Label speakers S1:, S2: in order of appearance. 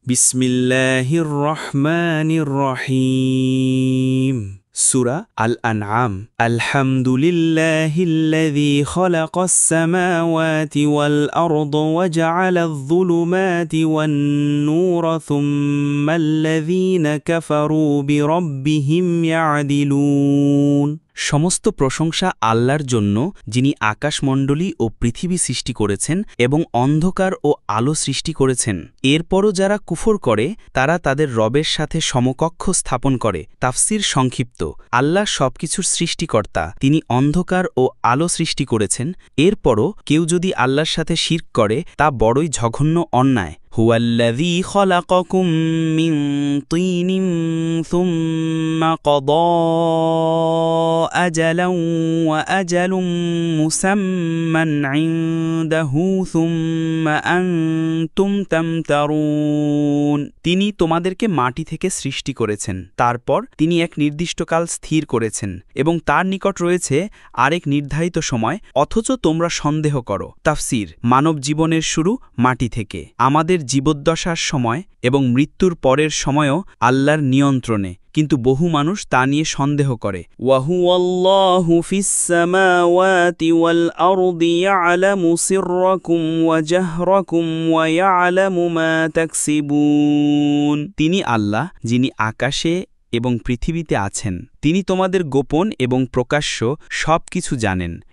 S1: বিসমিল্লাহির রহমানির রহিম। সূরা আল আনআম। আলহামদুলিল্লাহিল্লাযী খালাকাস সামাওয়াতি ওয়াল আরদ ওয়া জাআলায যুলুমাতি ওয়ান নূরা সুম্মাল্লাযীনা কাফারু বিরাব্বিহিম ইয়াদিলুন। সমস্ত প্রশংসা আল্লাহর জন্য, যিনি আকাশমণ্ডলী ও পৃথিবী সৃষ্টি করেছেন এবং অন্ধকার ও আলো সৃষ্টি করেছেন। এরপরও যারা কুফর করে তারা তাদের রবের সাথে সমকক্ষ স্থাপন করে। তাফসির সংক্ষিপ্ত: আল্লাহ সবকিছুর সৃষ্টিকর্তা, তিনি অন্ধকার ও আলো সৃষ্টি করেছেন। এরপরও কেউ যদি আল্লাহর সাথে শিরক করে তা বড়ই জঘন্য অন্যায়। হুয়াল্লাযী খালাকাকুম মিন তিনিন সুম্মা ক্বাদা আজালান ওয়া আজালুম মুসাম্মান ইনদাহু সুম্মা আনতুম তামতারুন। তিনি তোমাদেরকে মাটি থেকে সৃষ্টি করেছেন, তারপর তিনি এক নির্দিষ্ট কাল স্থির করেছেন এবং তার নিকট রয়েছে আরেক নির্ধারিত সময়, অথচ তোমরা সন্দেহ করো। তাফসির: মানব জীবনের শুরু মাটি থেকে। আমাদের জীবদ্দশার সময় এবং মৃত্যুর পরের সময়ও আল্লাহর নিয়ন্ত্রণে, কিন্তু বহু মানুষ তা নিয়ে সন্দেহ করে। ওয়াহুয়াল্লাহু ফিস সামাওয়াতি ওয়াল আরদি ইয়ালামু সিররাকুম ওয়া জাহরাকুম ওয়া ইয়ালামু মা তাকসিবুন। তিনি আল্লাহ, যিনি আকাশে এবং পৃথিবীতে আছেন। তিনি তোমাদের গোপন এবং প্রকাশ্য সব কিছু জানেন